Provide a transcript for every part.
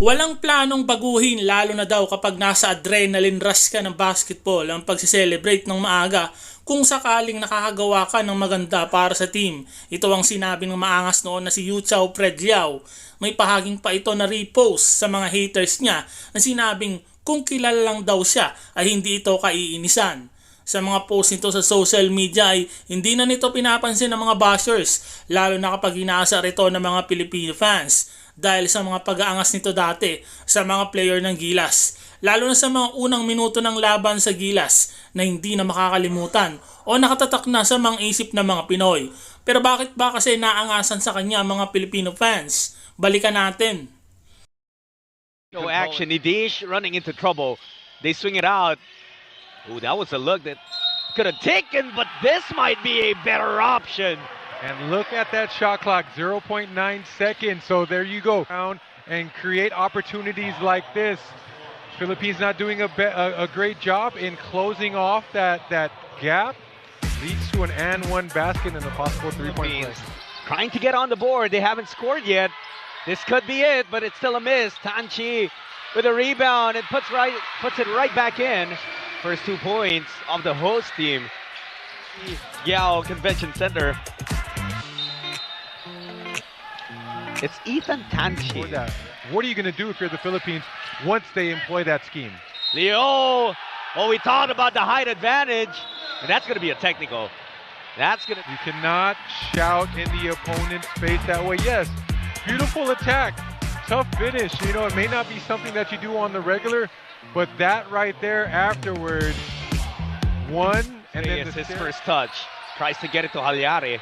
Walang planong baguhin lalo na daw kapag nasa adrenaline rush ka ng basketball ang pagsiselebrate ng maaga kung sakaling nakakagawa ka ng maganda para sa team. Ito ang sinabi ng maangas noon na si Yuchao Predliao. May pahaging pa ito na repost sa mga haters niya na sinabing kung kilala lang daw siya ay hindi ito kaiinisan. Sa mga post nito sa social media ay hindi na nito pinapansin ng mga bashers lalo na kapag inaasar ito ng mga Filipino fans dahil sa mga pag-aangas nito dati sa mga player ng Gilas, lalo na sa mga unang minuto ng laban sa Gilas na hindi na makakalimutan o nakatatak na sa mga isip ng mga Pinoy. Pero bakit ba kasi naangasan sa kanya ang mga Filipino fans? Balikan natin. No action, Nidish running into trouble. They swing it out. Ooh, that was a look that could have taken, but this might be a better option. And look at that shot clock, 0.9 seconds. So there you go. And create opportunities like this. Philippines not doing a great job in closing off that gap. Leads to an and one basket and a possible three-point play. Trying to get on the board. They haven't scored yet. This could be it, but it's still a miss. Tanchi with a rebound and puts it right back in. First 2 points of the host team. Yao Convention Center. It's Ethan Tanchi. What are you going to do if you're the Philippines once they employ that scheme? Leo! Oh, we talked about the height advantage, and that's going to be a technical. You cannot shout in the opponent's face that way. Yes, beautiful attack, tough finish. You know, it may not be something that you do on the regular, but that right there afterwards, and then his first touch. Tries to get it to Halyari.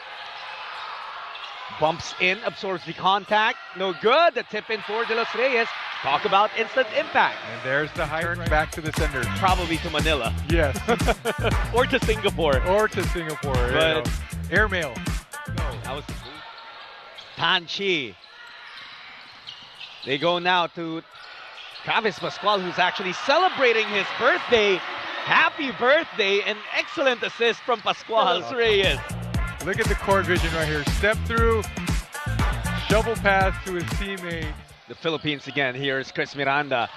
Bumps in, absorbs the contact. No good. The tip in for De Los Reyes. Talk about instant impact. And there's the high turn back to the sender. Probably to Manila. Yes. Or to Singapore. But airmail. No, that was Tanchi. They go now to Travis Pascual, who's actually celebrating his birthday. Happy birthday. An excellent assist from Pascual Reyes. Look at the court vision right here. Step through, shovel pass to his teammate. The Philippines again. Here's Chris Miranda.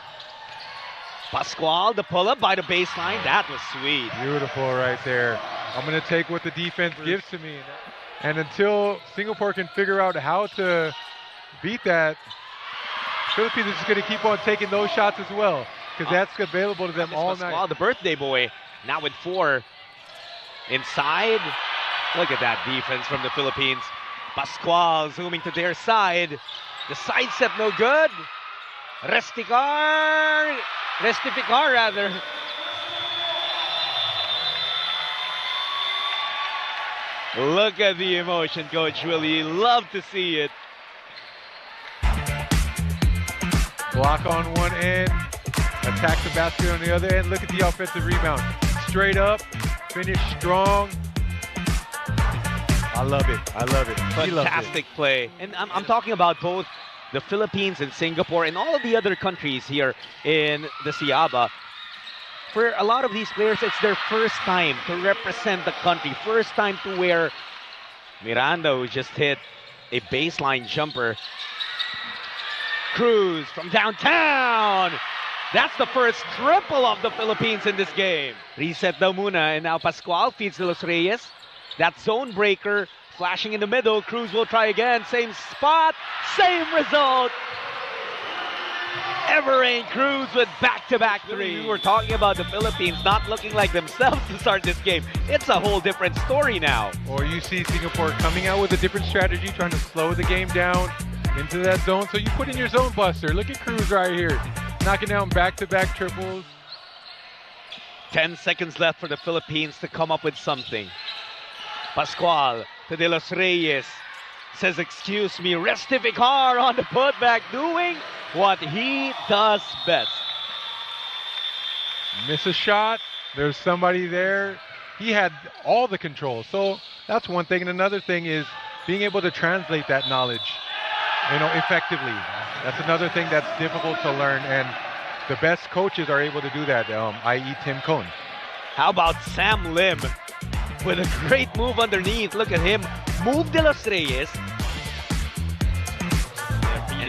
Pascual, the pull-up by the baseline. That was sweet. Beautiful right there. I'm going to take what the defense gives to me. And until Singapore can figure out how to beat that, Philippines is just going to keep on taking those shots as well, because that's available to them all Pascual, night. The birthday boy, now with 4. Inside. Look at that defense from the Philippines. Pascual zooming to their side. The side step no good. Restificar rather. Look at the emotion, Coach Willie. Love to see it. Block on one end, attack the basket on the other end. Look at the offensive rebound. Straight up, finish strong. I love it. Fantastic play. And I'm talking about both the Philippines and Singapore and all of the other countries here in the Siaba. For a lot of these players, it's their first time to represent the country. First time to wear. Miranda, who just hit a baseline jumper. Cruz from downtown. That's the first triple of the Philippines in this game. Reset daw muna, and now Pascual feeds De Los Reyes. That zone breaker flashing in the middle. Cruz will try again. Same spot, same result. Everrain Cruz with back-to-back threes. We were talking about the Philippines not looking like themselves to start this game. It's a whole different story now. Or you see Singapore coming out with a different strategy, trying to slow the game down into that zone. So you put in your zone buster. Look at Cruz right here, knocking down back-to-back triples. 10 seconds left for the Philippines to come up with something. Pascual to De Los Reyes. Says, excuse me, Restificar on the putback, doing what he does best. Miss a shot, there's somebody there. He had all the control. So that's one thing. And another thing is being able to translate that knowledge, effectively. That's another thing that's difficult to learn. And the best coaches are able to do that, i.e. Tim Cohn. How about Sam Lim? With a great move underneath. Look at him. Move De Los Reyes.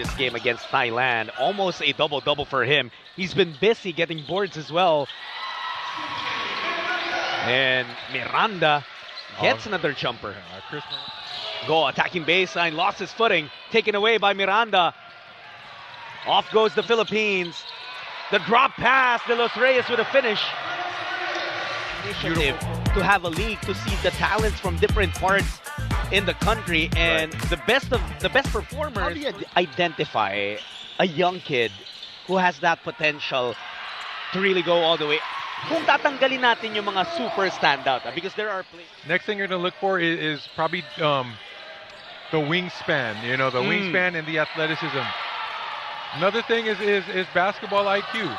this game against Thailand. Almost a double-double for him. He's been busy getting boards as well. And Miranda gets another jumper. Go attacking baseline, lost his footing, taken away by Miranda. Off goes the Philippines. The drop pass, De Los Reyes with a finish. Initiative to have a league to see the talents from different parts in the country, and the best performers. How do you identify a young kid who has that potential to really go all the way? Kung tatanggalin natin yung mga super standout, because there are players. Next thing you're going to look for is probably the wingspan, you know, the wingspan and the athleticism. Another thing is basketball IQ.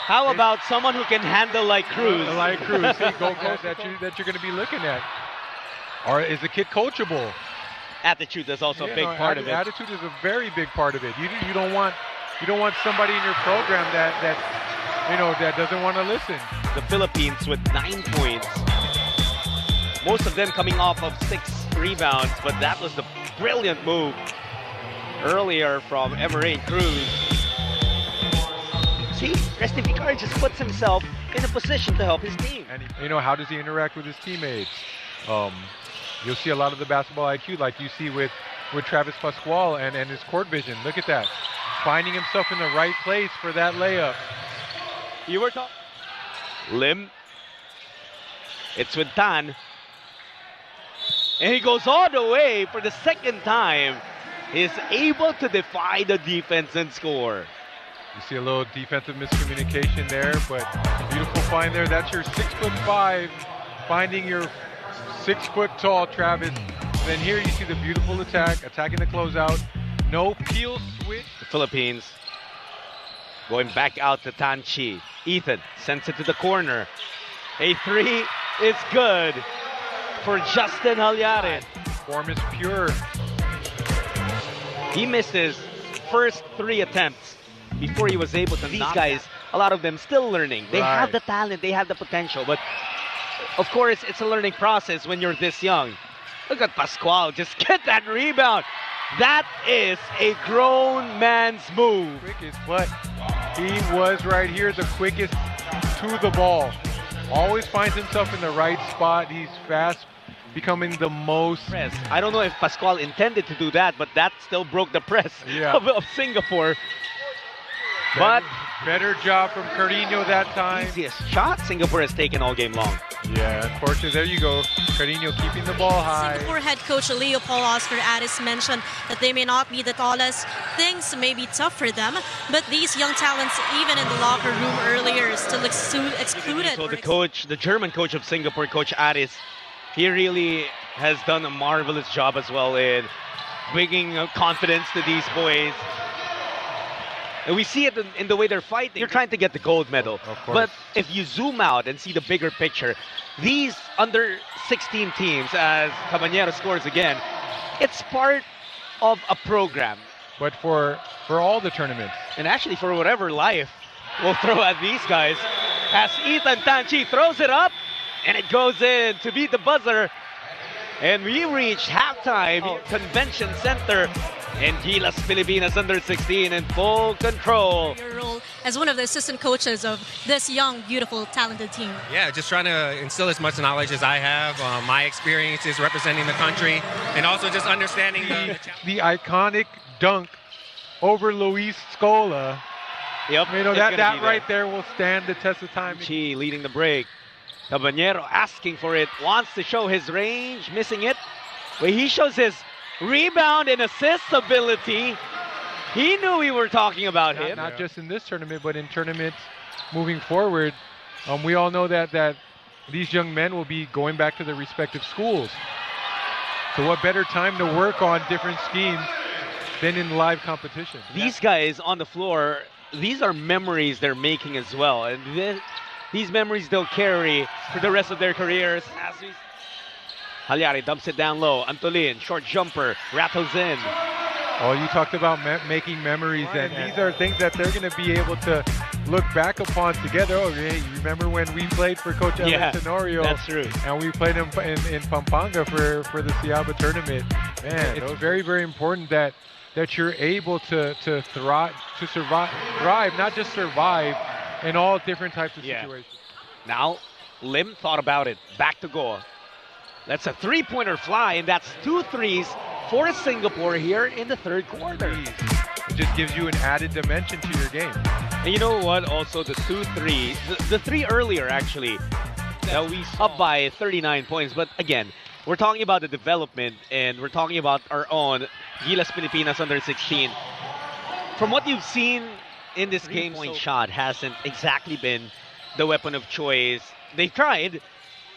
How about someone who can handle like Cruz? Like Cruz, see, go that you're going to be looking at. Or is the kid coachable? Attitude is also a big part of it. Attitude is a very big part of it. You don't want somebody in your program that doesn't want to listen. The Philippines with 9 points. Most of them coming off of 6 rebounds, but that was the brilliant move earlier from Emery Cruz. See, Resty Vicar just puts himself in a position to help his team. And how does he interact with his teammates? You'll see a lot of the basketball IQ like you see with Travis Pascual and his court vision. Look at that. Finding himself in the right place for that layup. You were talking. Lim. It's with Tan. And he goes all the way for the second time. He's able to defy the defense and score. You see a little defensive miscommunication there, but beautiful find there. That's your 6'5", finding your 6-foot-tall Travis. Then here you see the beautiful attacking the closeout. No peel switch. The Philippines going back out to Tanchi. Ethan sends it to the corner. A 3 is good for Justin Halyari. Form is pure. He missed his first 3 attempts before he was able to. These guys, a lot of them still learning. They have the talent, they have the potential, but of course it's a learning process when you're this young. Look at Pascual, just get that rebound. That is a grown man's move. Quickest, but he was right here the quickest to the ball. Always finds himself in the right spot. He's fast, becoming the most press. I don't know if Pascual intended to do that, but that still broke the press of Singapore. But better job from Carino that time. Easiest shot Singapore has taken all game long. Yeah, unfortunately, there you go. Carino keeping the ball high. Singapore head coach Leopold Oscar Addis mentioned that they may not be the tallest. Things may be tough for them, but these young talents, even in the locker room earlier, still excluded. So the German coach of Singapore, Coach Addis, he really has done a marvelous job as well in bringing confidence to these boys. And we see it in the way they're fighting. You're trying to get the gold medal. But if you zoom out and see the bigger picture, these under-16 teams, as Caballero scores again, it's part of a program. But for all the tournaments. And actually for whatever life we'll throw at these guys. As Ethan Tanchi throws it up, and it goes in to beat the buzzer. And we reach halftime Convention Center. And Gilas Pilipinas under 16 in full control. Your role as one of the assistant coaches of this young, beautiful, talented team. Yeah, just trying to instill as much knowledge as I have, my experiences representing the country, and also just understanding the iconic dunk over Luis Scola. Yep, that right there will stand the test of time. Chi leading the break. Caballero asking for it, wants to show his range, missing it. Well, he shows his rebound and assist ability. He knew we were talking about him. Not just in this tournament, but in tournaments moving forward. We all know that these young men will be going back to their respective schools. So what better time to work on different schemes than in live competition? These guys on the floor, these are memories they're making as well. And these memories they'll carry for the rest of their careers. Halyari dumps it down low. Antolin, short jumper, rattles in. Oh, you talked about making memories, and these are things that they're going to be able to look back upon together. Oh, hey, remember when we played for Coach Ellen Tenorio? That's true. And we played in Pampanga for the Siaba tournament. Man, it was very, very important that that you're able to thrive, thrive, not just survive in all different types of Yeah. situations. Now, Lim thought about it. Back to Goa. That's a three-pointer fly, and that's 2 threes for Singapore here in the third quarter. It just gives you an added dimension to your game. And you know what? Also, the 2-3, the 3 earlier actually, we up by 39 points. But again, we're talking about the development, and we're talking about our own Gilas Pilipinas under 16. From what you've seen in this game, point shot hasn't exactly been the weapon of choice. They've tried,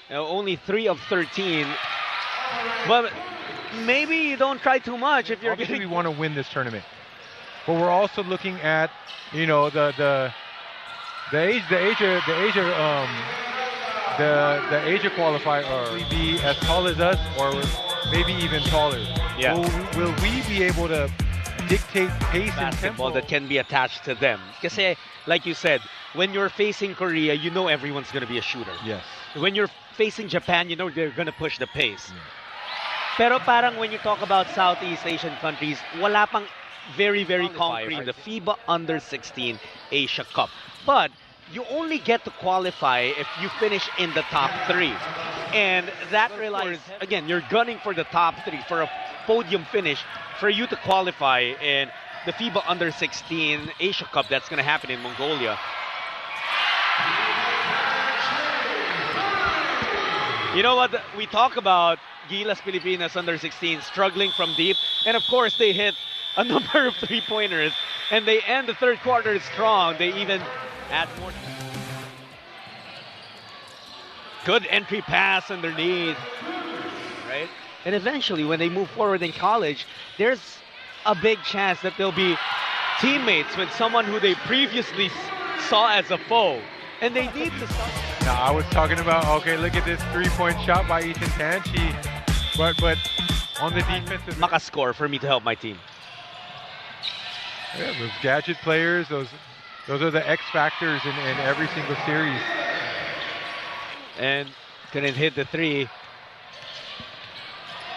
only 3 of 13. But maybe you don't try too much if you're Obviously, getting... we want to win this tournament, but we're also looking at, you know, the Asia qualifier, or be as tall as us, or maybe even taller. Yeah. Will we be able to dictate pace and basketball tempo that can be attached to them? Kasi, like you said, when you're facing Korea, you know everyone's going to be a shooter. Yes. When you're facing Japan, you know they're going to push the pace. Pero parang when you talk about Southeast Asian countries, wala pang very concrete. The FIBA Under 16 Asia Cup. But you only get to qualify if you finish in the top 3. And that relies, again, you're gunning for the top 3, for a podium finish, for you to qualify in the FIBA Under 16 Asia Cup that's going to happen in Mongolia. You know what? We talk about Gilas Pilipinas Under 16 struggling from deep, and of course they hit a number of three-pointers, and they end the third quarter strong. They even add more. Good entry pass underneath, right? And eventually, when they move forward in college, there's a big chance that they'll be teammates with someone who they previously saw as a foe. And they need to stop. Now, I was talking about, okay, look at this three-point shot by Ethan Tanchi, but on the defensive... Makascore for me to help my team. Yeah, those gadget players, those are the X factors in every single series. And couldn't hit the 3.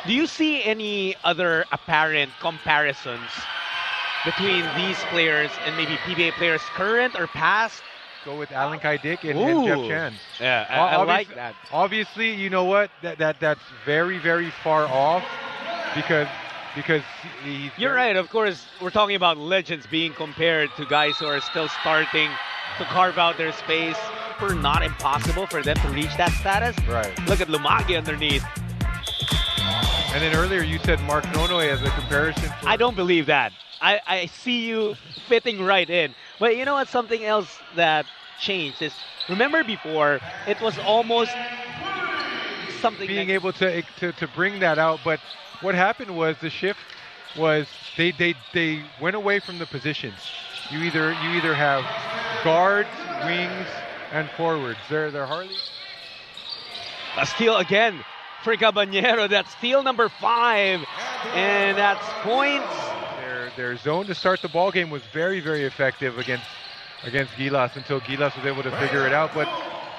Do you see any other apparent comparisons between these players and maybe PBA players, current or past? Go with Alan Kai-Dick and Jeff Chan. Yeah, I like that. Obviously, you know what? That's very far off because he's... You're right. Of course, we're talking about legends being compared to guys who are still starting to carve out their space. Not impossible for them to reach that status. Right. Look at Lumagi underneath. And then earlier you said Mark Nonoy as a comparison. I don't believe that. I see you fitting right in. But you know what? Something else that changed is, remember before, it was almost something being able to bring that out. But what happened was the shift was they went away from the positions. You either have guards, wings, and forwards. They're hardly... A steal again for Cabanero. That's steal number 5. And that's points. Their zone to start the ball game was very effective against Gilas until Gilas was able to figure it out. But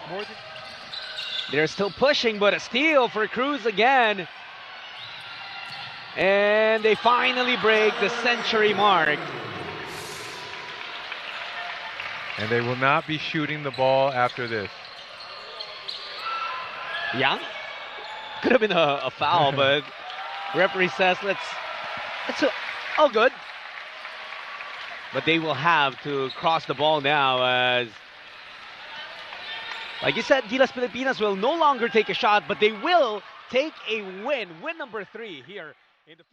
more than... They're still pushing, but a steal for Cruz again. And they finally break the century mark. And they will not be shooting the ball after this. Young? Could have been a foul, but referee says all good. But they will have to cross the ball now, as, like you said, Gilas Pilipinas will no longer take a shot, but they will take a win. Win number 3 here in the